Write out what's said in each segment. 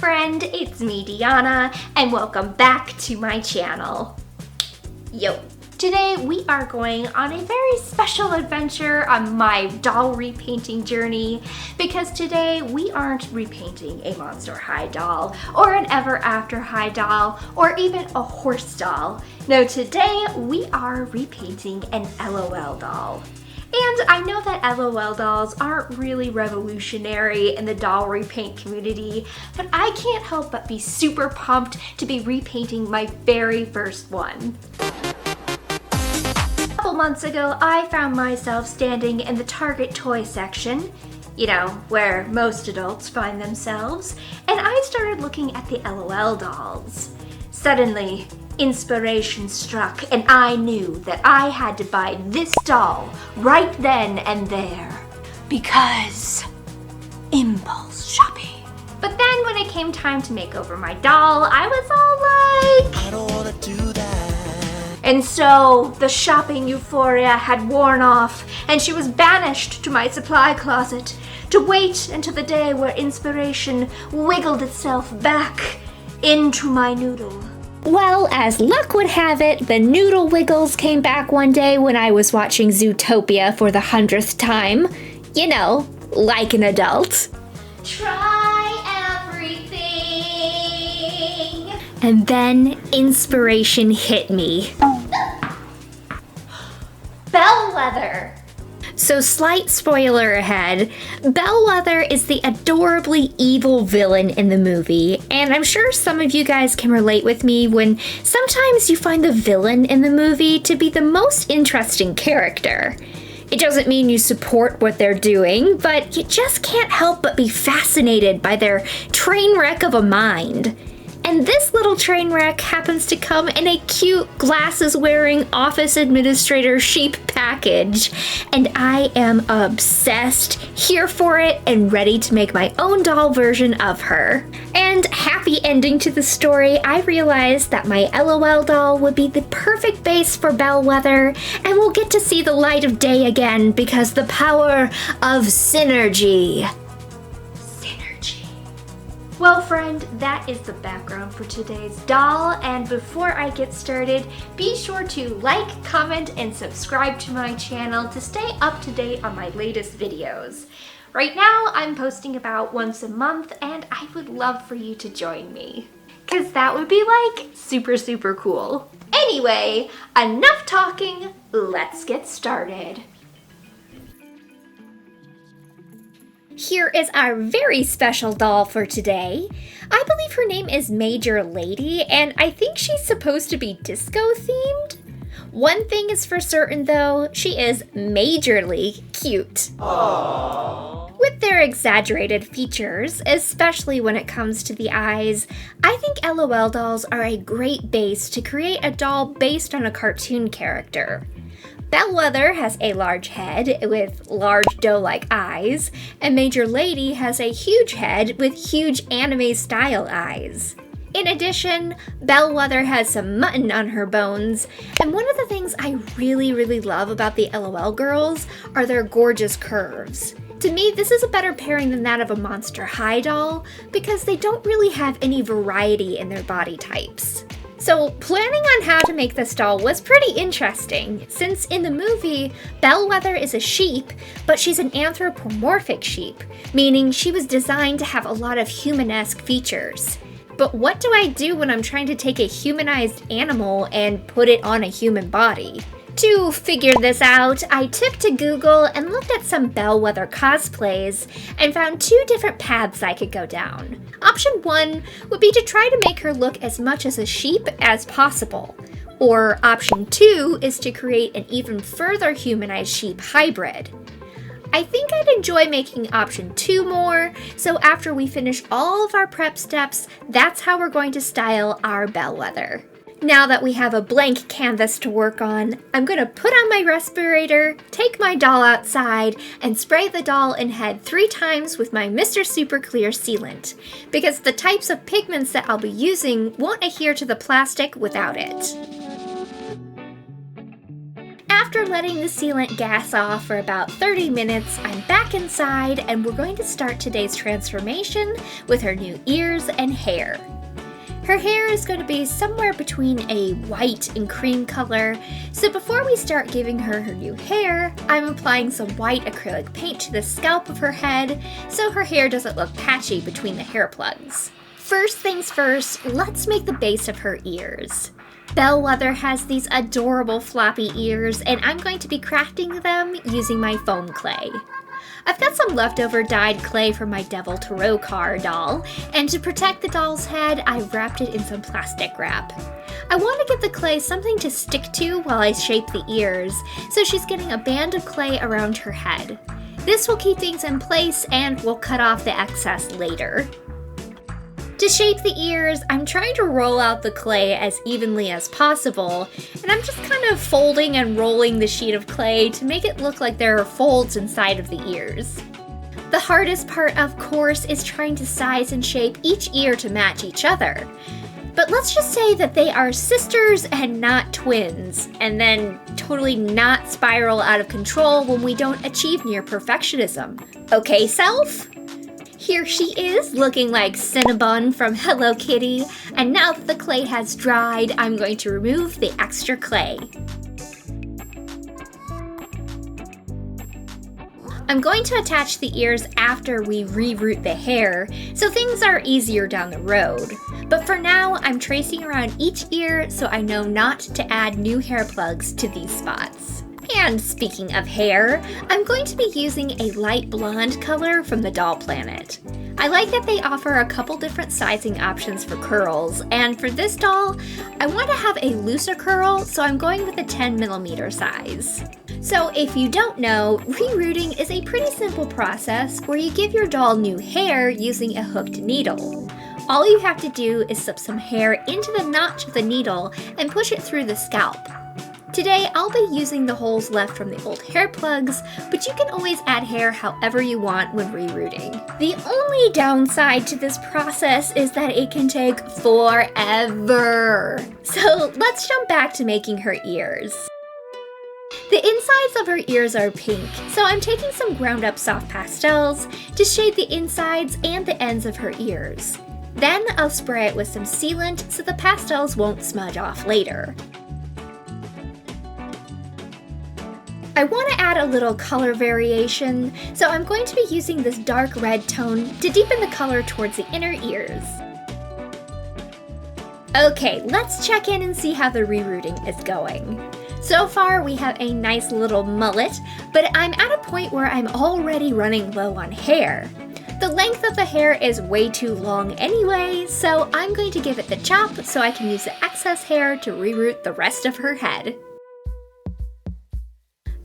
friend, it's me, Deanna, and welcome back to my channel. Yo. Today we are going on a very special adventure on my doll repainting journey, because today we aren't repainting a Monster High doll, or an Ever After High doll, or even a horse doll. No, today we are repainting an LOL doll. And I know that LOL dolls aren't really revolutionary in the doll repaint community, but I can't help but be super pumped to be repainting my very first one. A couple months ago, I found myself standing in the Target toy section, you know, where most adults find themselves, and I started looking at the LOL dolls. Suddenly, inspiration struck, and I knew that I had to buy this doll right then and there, because impulse shopping. But then when it came time to make over my doll, I was all like, I don't wanna do that. And so the shopping euphoria had worn off, and she was banished to my supply closet to wait until the day where inspiration wiggled itself back into my noodle. Well, as luck would have it, the noodle wiggles came back one day when I was watching Zootopia for the 100th time. You know, like an adult. Try everything. And then inspiration hit me. Bellwether! So slight spoiler ahead, Bellwether is the adorably evil villain in the movie, and I'm sure some of you guys can relate with me when sometimes you find the villain in the movie to be the most interesting character. It doesn't mean you support what they're doing, but you just can't help but be fascinated by their train wreck of a mind. And this little train wreck happens to come in a cute glasses-wearing office administrator sheep package. And I am obsessed, here for it, and ready to make my own doll version of her. And happy ending to the story, I realized that my LOL doll would be the perfect base for Bellwether, and we'll get to see the light of day again because the power of synergy. Well, friend, that is the background for today's doll, and before I get started, be sure to like, comment, and subscribe to my channel to stay up to date on my latest videos. Right now, I'm posting about once a month, and I would love for you to join me, because that would be like super cool. Anyway, enough talking, let's get started. Here is our very special doll for today. I believe her name is Major Lady, and I think she's supposed to be disco themed. One thing is for certain though, she is majorly cute. Aww. With their exaggerated features, especially when it comes to the eyes, I think LOL dolls are a great base to create a doll based on a cartoon character. Bellwether has a large head with large doe-like eyes, and Major Lady has a huge head with huge anime-style eyes. In addition, Bellwether has some mutton on her bones, and one of the things I really love about the LOL girls are their gorgeous curves. To me, this is a better pairing than that of a Monster High doll, because they don't really have any variety in their body types. So planning on how to make this doll was pretty interesting, since in the movie, Bellwether is a sheep, but she's an anthropomorphic sheep, meaning she was designed to have a lot of human-esque features. But what do I do when I'm trying to take a humanized animal and put it on a human body? To figure this out, I took to Google and looked at some Bellwether cosplays and found two different paths I could go down. Option 1 would be to try to make her look as much as a sheep as possible. Or option 2 is to create an even further humanized sheep hybrid. I think I'd enjoy making option 2 more, so after we finish all of our prep steps, that's how we're going to style our Bellwether. Now that we have a blank canvas to work on, I'm going to put on my respirator, take my doll outside, and spray the doll and head 3 times with my Mr. Super Clear sealant, because the types of pigments that I'll be using won't adhere to the plastic without it. After letting the sealant gas off for about 30 minutes, I'm back inside and we're going to start today's transformation with her new ears and hair. Her hair is going to be somewhere between a white and cream color, so before we start giving her her new hair, I'm applying some white acrylic paint to the scalp of her head so her hair doesn't look patchy between the hair plugs. First things first, let's make the base of her ears. Bellwether has these adorable floppy ears, and I'm going to be crafting them using my foam clay. I've got some leftover dyed clay from my Devil Tarot car doll, and to protect the doll's head, I wrapped it in some plastic wrap. I want to give the clay something to stick to while I shape the ears, so she's getting a band of clay around her head. This will keep things in place and we'll cut off the excess later. To shape the ears, I'm trying to roll out the clay as evenly as possible, and I'm just kind of folding and rolling the sheet of clay to make it look like there are folds inside of the ears. The hardest part, of course, is trying to size and shape each ear to match each other. But let's just say that they are sisters and not twins, and then totally not spiral out of control when we don't achieve near perfectionism. Okay, self? Here she is, looking like Cinnabon from Hello Kitty, and now that the clay has dried, I'm going to remove the extra clay. I'm going to attach the ears after we reroot the hair, so things are easier down the road. But for now, I'm tracing around each ear so I know not to add new hair plugs to these spots. And speaking of hair, I'm going to be using a light blonde color from the Doll Planet. I like that they offer a couple different sizing options for curls, and for this doll, I want to have a looser curl, so I'm going with a 10mm size. So if you don't know, rerooting is a pretty simple process where you give your doll new hair using a hooked needle. All you have to do is slip some hair into the notch of the needle and push it through the scalp. Today, I'll be using the holes left from the old hair plugs, but you can always add hair however you want when rerooting. The only downside to this process is that it can take forever. So let's jump back to making her ears. The insides of her ears are pink, so I'm taking some ground up soft pastels to shade the insides and the ends of her ears. Then I'll spray it with some sealant so the pastels won't smudge off later. I want to add a little color variation, so I'm going to be using this dark red tone to deepen the color towards the inner ears. Okay, let's check in and see how the rerooting is going. So far, we have a nice little mullet, but I'm at a point where I'm already running low on hair. The length of the hair is way too long anyway, so I'm going to give it the chop so I can use the excess hair to reroot the rest of her head.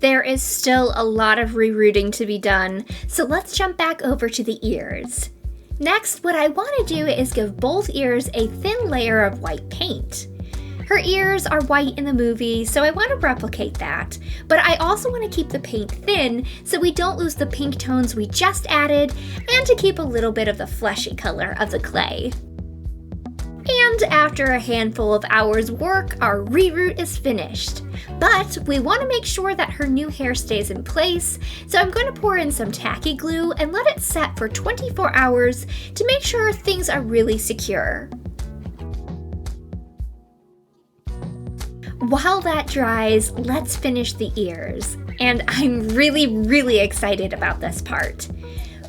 There is still a lot of rerooting to be done, so let's jump back over to the ears. Next, what I want to do is give both ears a thin layer of white paint. Her ears are white in the movie, so I want to replicate that, but I also want to keep the paint thin so we don't lose the pink tones we just added, and to keep a little bit of the fleshy color of the clay. And after a handful of hours work, our reroot is finished. But we want to make sure that her new hair stays in place, so I'm going to pour in some tacky glue and let it set for 24 hours to make sure things are really secure. While that dries, let's finish the ears. And I'm really excited about this part.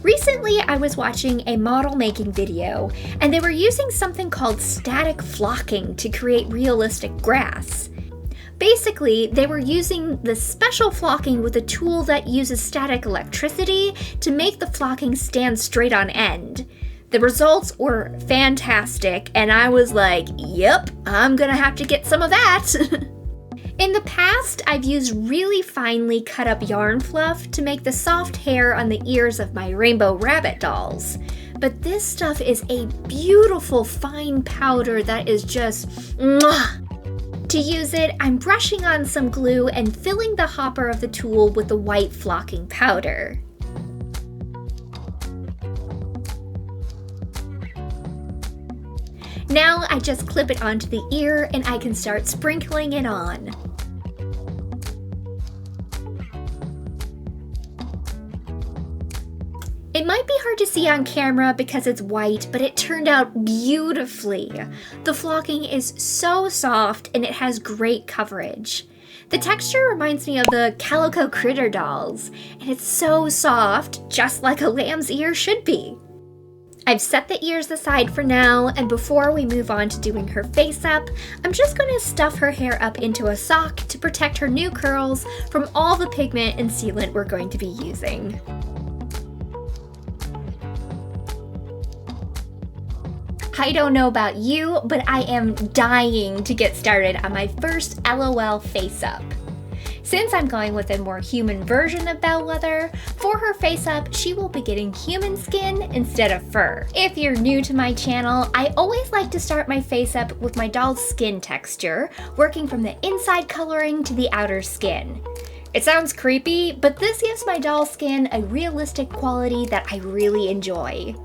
Recently, I was watching a model making video, and they were using something called static flocking to create realistic grass. Basically, they were using this special flocking with a tool that uses static electricity to make the flocking stand straight on end. The results were fantastic, and I was like, yep, I'm gonna have to get some of that. In the past, I've used really finely cut up yarn fluff to make the soft hair on the ears of my rainbow rabbit dolls. But this stuff is a beautiful fine powder that is just mwah! To use it, I'm brushing on some glue and filling the hopper of the tool with the white flocking powder. Now I just clip it onto the ear and I can start sprinkling it on. It might be hard to see on camera because it's white, but it turned out beautifully. The flocking is so soft and it has great coverage. The texture reminds me of the Calico Critter dolls, and it's so soft, just like a lamb's ear should be. I've set the ears aside for now, and before we move on to doing her face up, I'm just going to stuff her hair up into a sock to protect her new curls from all the pigment and sealant we're going to be using. I don't know about you, but I am dying to get started on my first LOL face up. Since I'm going with a more human version of Bellwether, for her face up, she will be getting human skin instead of fur. If you're new to my channel, I always like to start my face up with my doll's skin texture, working from the inside coloring to the outer skin. It sounds creepy, but this gives my doll's skin a realistic quality that I really enjoy.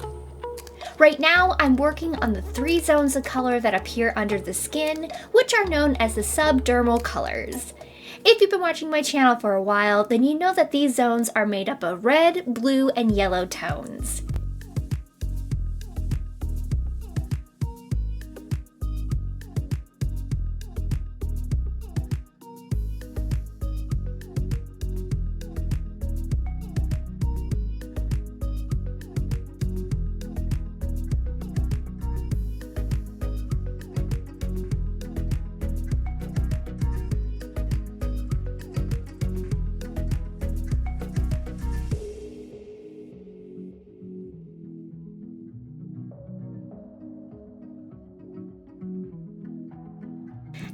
Right now, I'm working on the 3 zones of color that appear under the skin, which are known as the subdermal colors. If you've been watching my channel for a while, then you know that these zones are made up of red, blue, and yellow tones.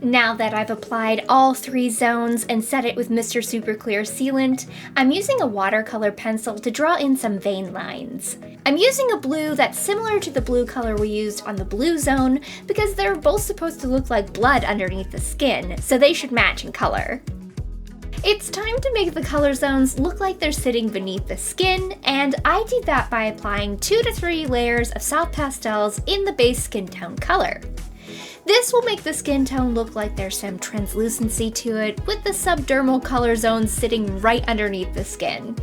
Now that I've applied all 3 zones and set it with Mr. Super Clear Sealant, I'm using a watercolor pencil to draw in some vein lines. I'm using a blue that's similar to the blue color we used on the blue zone because they're both supposed to look like blood underneath the skin, so they should match in color. It's time to make the color zones look like they're sitting beneath the skin, and I did that by applying 2 to 3 layers of soft pastels in the base skin tone color. This will make the skin tone look like there's some translucency to it, with the subdermal color zones sitting right underneath the skin.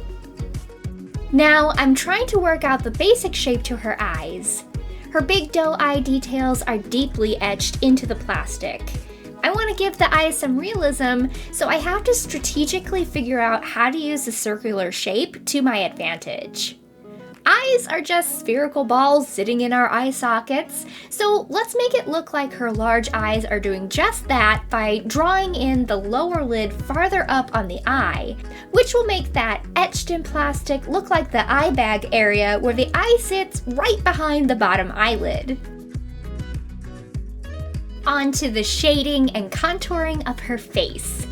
Now, I'm trying to work out the basic shape to her eyes. Her big doe eye details are deeply etched into the plastic. I want to give the eyes some realism, so I have to strategically figure out how to use the circular shape to my advantage. Eyes are just spherical balls sitting in our eye sockets, so let's make it look like her large eyes are doing just that by drawing in the lower lid farther up on the eye, which will make that etched in plastic look like the eye bag area where the eye sits right behind the bottom eyelid. On to the shading and contouring of her face.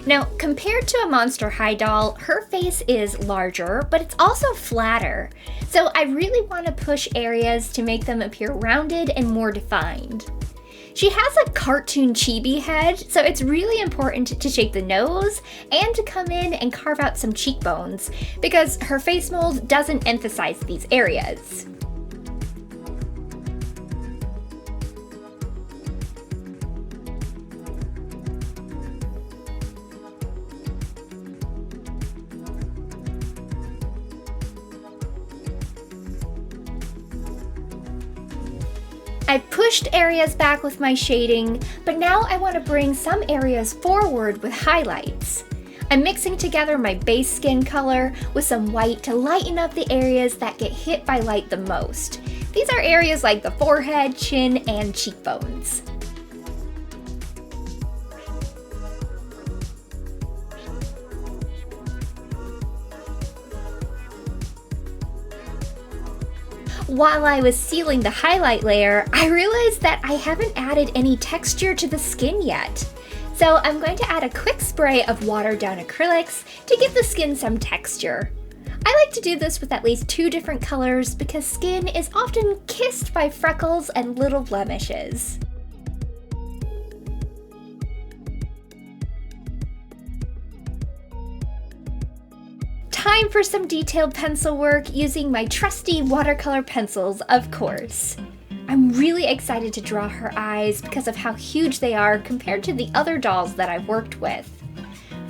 Now, compared to a Monster High doll, her face is larger, but it's also flatter. So I really want to push areas to make them appear rounded and more defined. She has a cartoon chibi head, so it's really important to shape the nose and to come in and carve out some cheekbones, because her face mold doesn't emphasize these areas. I've pushed areas back with my shading, but now I want to bring some areas forward with highlights. I'm mixing together my base skin color with some white to lighten up the areas that get hit by light the most. These are areas like the forehead, chin, and cheekbones. While I was sealing the highlight layer, I realized that I haven't added any texture to the skin yet. So I'm going to add a quick spray of watered down acrylics to give the skin some texture. I like to do this with at least 2 different colors because skin is often kissed by freckles and little blemishes. Time for some detailed pencil work using my trusty watercolor pencils, of course. I'm really excited to draw her eyes because of how huge they are compared to the other dolls that I've worked with.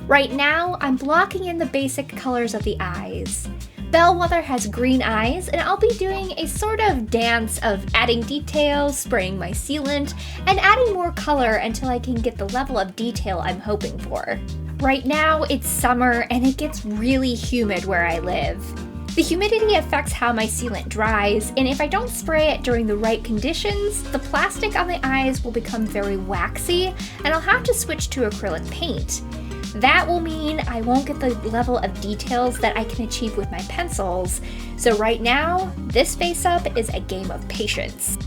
Right now, I'm blocking in the basic colors of the eyes. Bellwether has green eyes, and I'll be doing a sort of dance of adding details, spraying my sealant, and adding more color until I can get the level of detail I'm hoping for. Right now, it's summer and it gets really humid where I live. The humidity affects how my sealant dries, and if I don't spray it during the right conditions, the plastic on the eyes will become very waxy, and I'll have to switch to acrylic paint. That will mean I won't get the level of details that I can achieve with my pencils, so right now, this face up is a game of patience.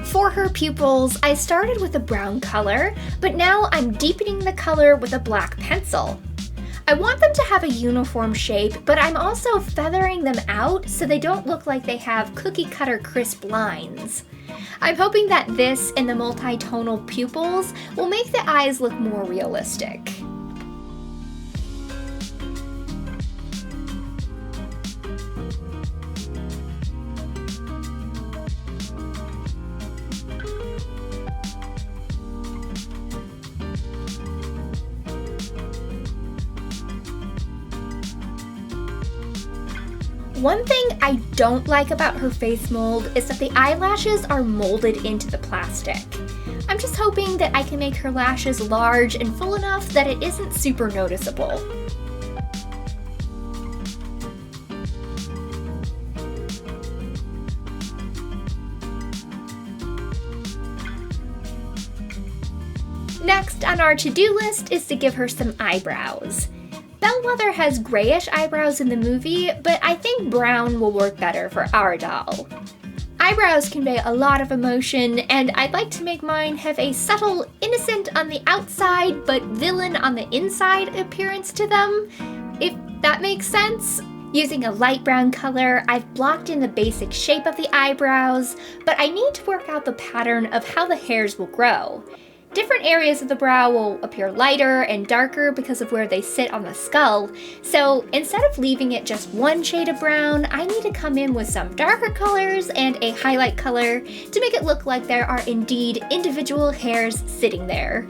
For her pupils, I started with a brown color, but now I'm deepening the color with a black pencil. I want them to have a uniform shape, but I'm also feathering them out so they don't look like they have cookie cutter crisp lines. I'm hoping that this and the multi-tonal pupils will make the eyes look more realistic. One thing I don't like about her face mold is that the eyelashes are molded into the plastic. I'm just hoping that I can make her lashes large and full enough that it isn't super noticeable. Next on our to-do list is to give her some eyebrows. Bellwether has grayish eyebrows in the movie, but I think brown will work better for our doll. Eyebrows convey a lot of emotion, and I'd like to make mine have a subtle, innocent on the outside, but villain on the inside appearance to them, if that makes sense. Using a light brown color, I've blocked in the basic shape of the eyebrows, but I need to work out the pattern of how the hairs will grow. Different areas of the brow will appear lighter and darker because of where they sit on the skull, so instead of leaving it just one shade of brown, I need to come in with some darker colors and a highlight color to make it look like there are indeed individual hairs sitting there.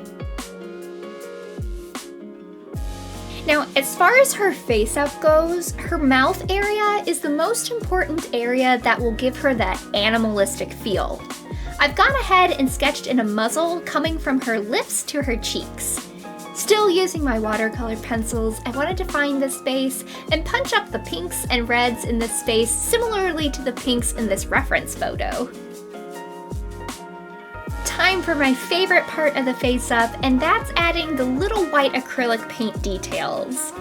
Now, as far as her face up goes, her mouth area is the most important area that will give her that animalistic feel. I've gone ahead and sketched in a muzzle coming from her lips to her cheeks. Still using my watercolor pencils, I wanted to find this space and punch up the pinks and reds in this space similarly to the pinks in this reference photo. Time for my favorite part of the face up, and that's adding the little white acrylic paint details.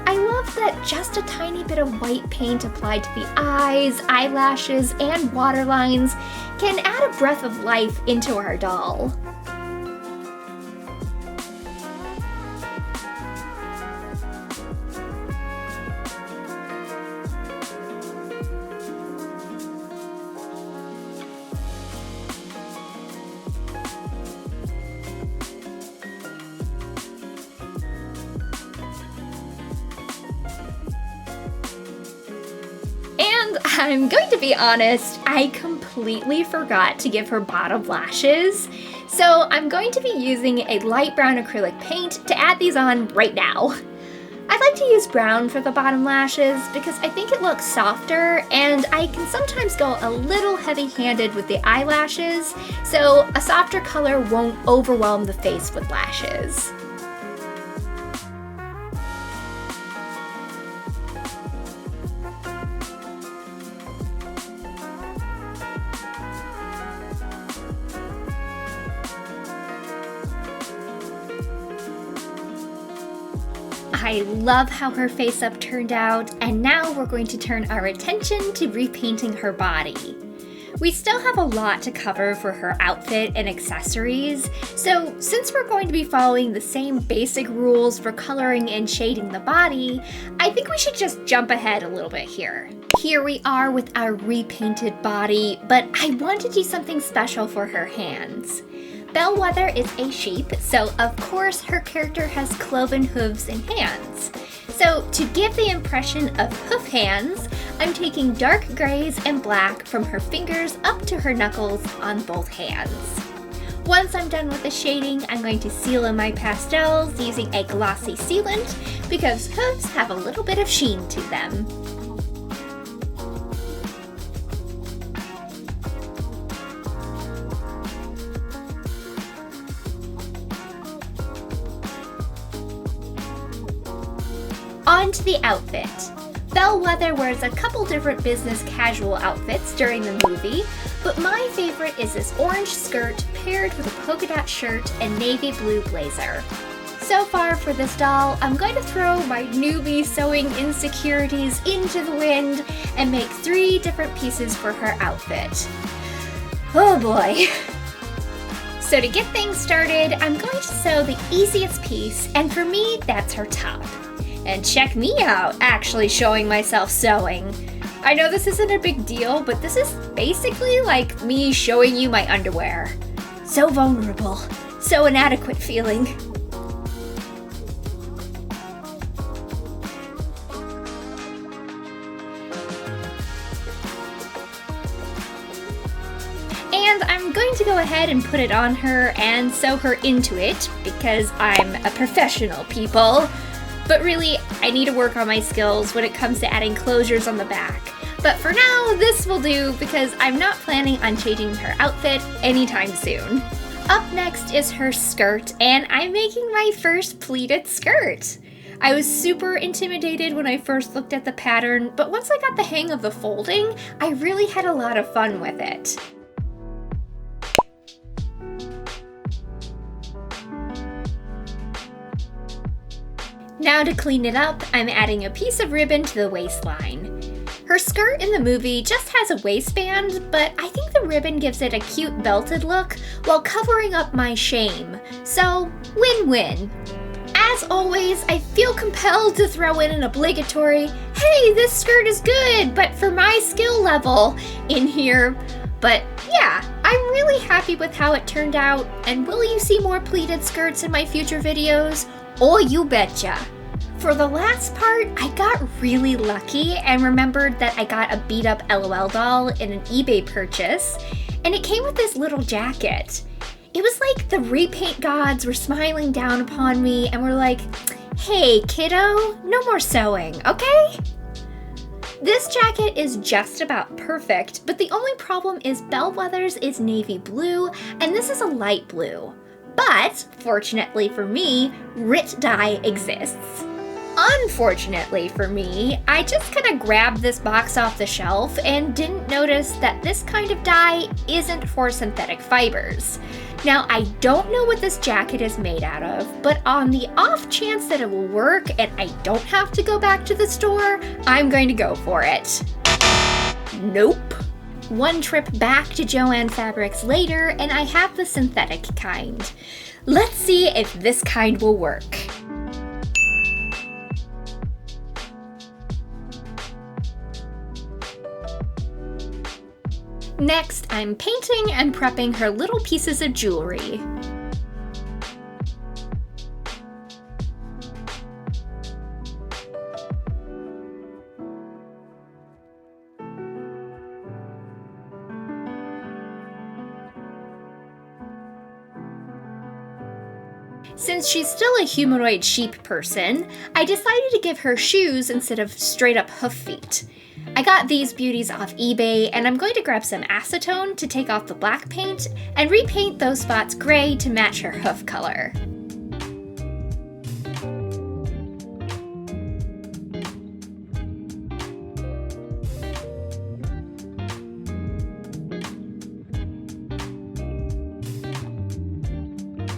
I love that just a tiny bit of white paint applied to the eyes, eyelashes, and waterlines can add a breath of life into our doll. And I'm going to be honest, I completely forgot to give her bottom lashes, so I'm going to be using a light brown acrylic paint to add these on right now. I like to use brown for the bottom lashes because I think it looks softer, and I can sometimes go a little heavy-handed with the eyelashes, so a softer color won't overwhelm the face with lashes. I love how her face up turned out, and now we're going to turn our attention to repainting her body. We still have a lot to cover for her outfit and accessories, so since we're going to be following the same basic rules for coloring and shading the body, I think we should just jump ahead a little bit here. Here we are with our repainted body, but I want to do something special for her hands. Bellwether is a sheep, so of course her character has cloven hooves and hands. So to give the impression of hoof hands, I'm taking dark grays and black from her fingers up to her knuckles on both hands. Once I'm done with the shading, I'm going to seal in my pastels using a glossy sealant because hooves have a little bit of sheen to them. On to the outfit. Bellwether wears a couple different business casual outfits during the movie, but my favorite is this orange skirt paired with a polka dot shirt and navy blue blazer. So far for this doll, I'm going to throw my newbie sewing insecurities into the wind and make 3 different pieces for her outfit. Oh boy. So to get things started, I'm going to sew the easiest piece, and for me, that's her top. And check me out, actually showing myself sewing. I know this isn't a big deal, but this is basically like me showing you my underwear. So vulnerable, so inadequate feeling. And I'm going to go ahead and put it on her and sew her into it because I'm a professional, people. But really, I need to work on my skills when it comes to adding closures on the back. But for now, this will do because I'm not planning on changing her outfit anytime soon. Up next is her skirt, and I'm making my first pleated skirt. I was super intimidated when I first looked at the pattern, but once I got the hang of the folding, I really had a lot of fun with it. Now to clean it up, I'm adding a piece of ribbon to the waistline. Her skirt in the movie just has a waistband, but I think the ribbon gives it a cute belted look while covering up my shame. So, win-win. As always, I feel compelled to throw in an obligatory, hey, this skirt is good, but for my skill level in here. But yeah, I'm really happy with how it turned out, and will you see more pleated skirts in my future videos? Oh, you betcha! For the last part, I got really lucky and remembered that I got a beat-up LOL doll in an eBay purchase, and it came with this little jacket. It was like the Repaint gods were smiling down upon me and were like, hey kiddo, no more sewing, okay? This jacket is just about perfect, but the only problem is Bellwether's is navy blue, and this is a light blue. But, fortunately for me, RIT dye exists. Unfortunately for me, I just kind of grabbed this box off the shelf and didn't notice that this kind of dye isn't for synthetic fibers. Now, I don't know what this jacket is made out of, but on the off chance that it will work and I don't have to go back to the store, I'm going to go for it. Nope. One trip back to Joann Fabrics later, and I have the synthetic kind. Let's see if this kind will work. Next, I'm painting and prepping her little pieces of jewelry. Since she's still a humanoid sheep person, I decided to give her shoes instead of straight up hoof feet. I got these beauties off eBay, and I'm going to grab some acetone to take off the black paint and repaint those spots gray to match her hoof color.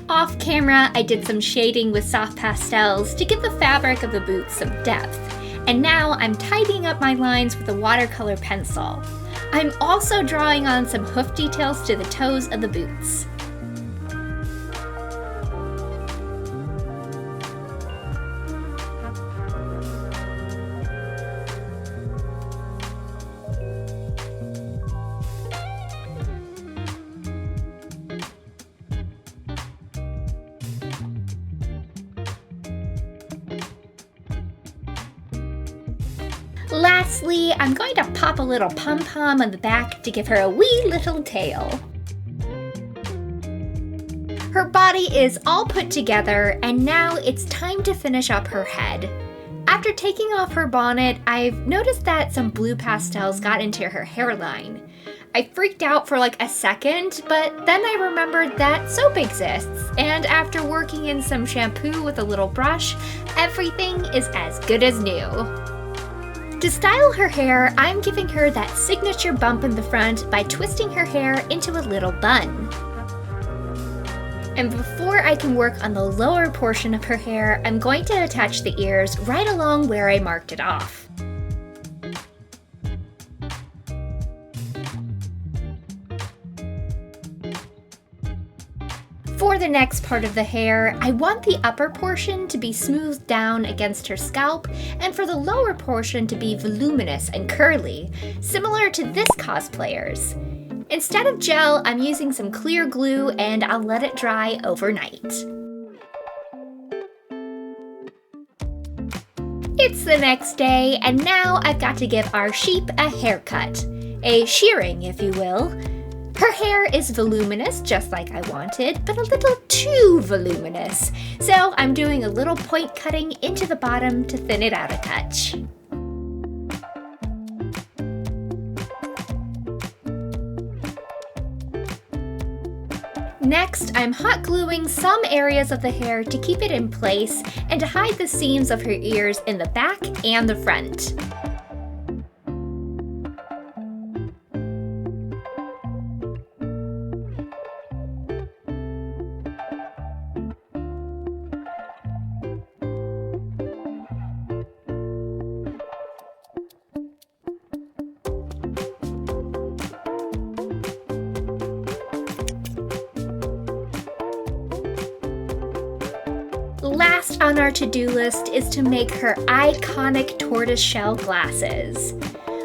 Off camera, I did some shading with soft pastels to give the fabric of the boots some depth. And now I'm tidying up my lines with a watercolor pencil. I'm also drawing on some hoof details to the toes of the boots. Lastly, I'm going to pop a little pom-pom on the back to give her a wee little tail. Her body is all put together, and now it's time to finish up her head. After taking off her bonnet, I've noticed that some blue pastels got into her hairline. I freaked out for like a second, but then I remembered that soap exists, and after working in some shampoo with a little brush, everything is as good as new. To style her hair, I'm giving her that signature bump in the front by twisting her hair into a little bun. And before I can work on the lower portion of her hair, I'm going to attach the ears right along where I marked it off. For the next part of the hair, I want the upper portion to be smoothed down against her scalp, and for the lower portion to be voluminous and curly, similar to this cosplayer's. Instead of gel, I'm using some clear glue and I'll let it dry overnight. It's the next day, and now I've got to give our sheep a haircut. A shearing, if you will. Her hair is voluminous, just like I wanted, but a little too voluminous. So I'm doing a little point cutting into the bottom to thin it out a touch. Next, I'm hot gluing some areas of the hair to keep it in place and to hide the seams of her ears in the back and the front. Last on our to-do list is to make her iconic tortoiseshell glasses.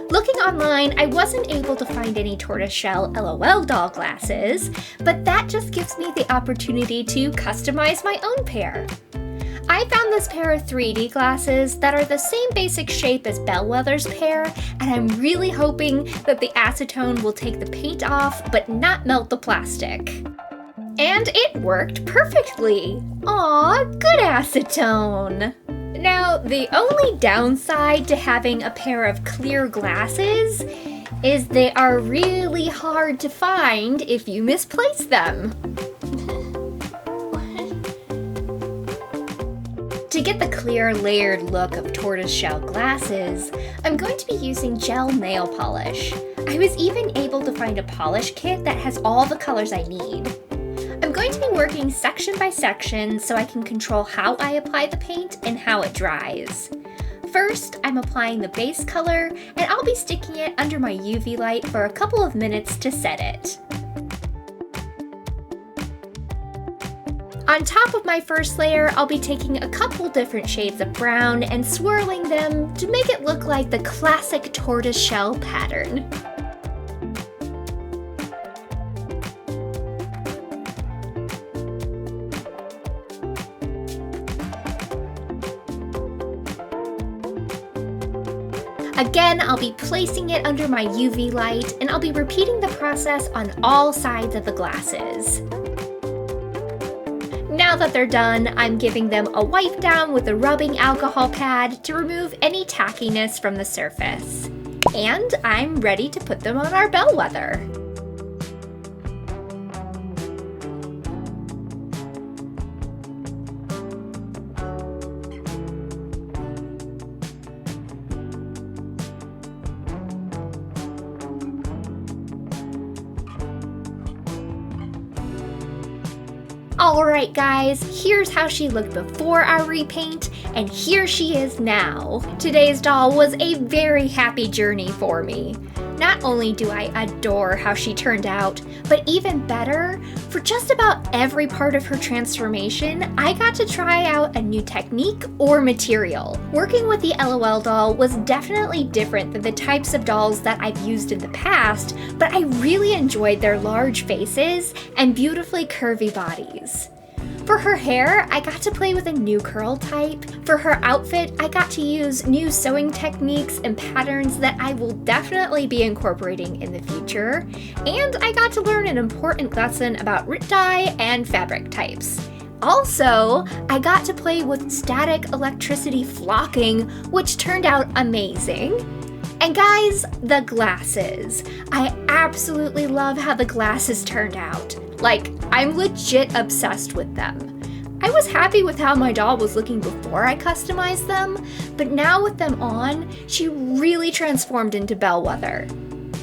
Looking online, I wasn't able to find any tortoiseshell LOL doll glasses, but that just gives me the opportunity to customize my own pair. I found this pair of 3D glasses that are the same basic shape as Bellwether's pair, and I'm really hoping that the acetone will take the paint off but not melt the plastic. And it worked perfectly! Aw, good acetone! Now, the only downside to having a pair of clear glasses is they are really hard to find if you misplace them. To get the clear, layered look of tortoiseshell glasses, I'm going to be using gel nail polish. I was even able to find a polish kit that has all the colors I need. I'm going to be working section by section so I can control how I apply the paint and how it dries. First, I'm applying the base color, and I'll be sticking it under my UV light for a couple of minutes to set it. On top of my first layer, I'll be taking a couple different shades of brown and swirling them to make it look like the classic tortoiseshell pattern. Again, I'll be placing it under my UV light, and I'll be repeating the process on all sides of the glasses. Now that they're done, I'm giving them a wipe down with a rubbing alcohol pad to remove any tackiness from the surface. And I'm ready to put them on our Bellwether. Alright guys, here's how she looked before our repaint, and here she is now. Today's doll was a very happy journey for me. Not only do I adore how she turned out, but even better, for just about every part of her transformation, I got to try out a new technique or material. Working with the LOL doll was definitely different than the types of dolls that I've used in the past, but I really enjoyed their large faces and beautifully curvy bodies. For her hair, I got to play with a new curl type. For her outfit, I got to use new sewing techniques and patterns that I will definitely be incorporating in the future. And I got to learn an important lesson about root dye and fabric types. Also, I got to play with static electricity flocking, which turned out amazing. And guys, the glasses. I absolutely love how the glasses turned out. Like, I'm legit obsessed with them. I was happy with how my doll was looking before I customized them, but now with them on, she really transformed into Bellwether.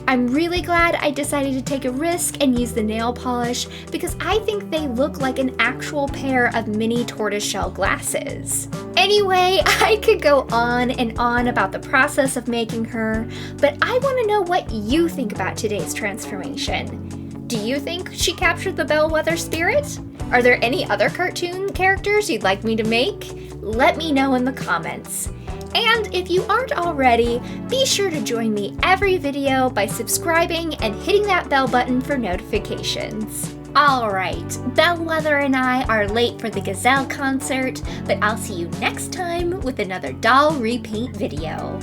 I'm really glad I decided to take a risk and use the nail polish because I think they look like an actual pair of mini tortoiseshell glasses. Anyway, I could go on and on about the process of making her, but I want to know what you think about today's transformation. Do you think she captured the Bellwether spirit? Are there any other cartoon characters you'd like me to make? Let me know in the comments. And if you aren't already, be sure to join me every video by subscribing and hitting that bell button for notifications. Alright, Bellwether and I are late for the Gazelle concert, but I'll see you next time with another doll repaint video.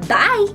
Bye!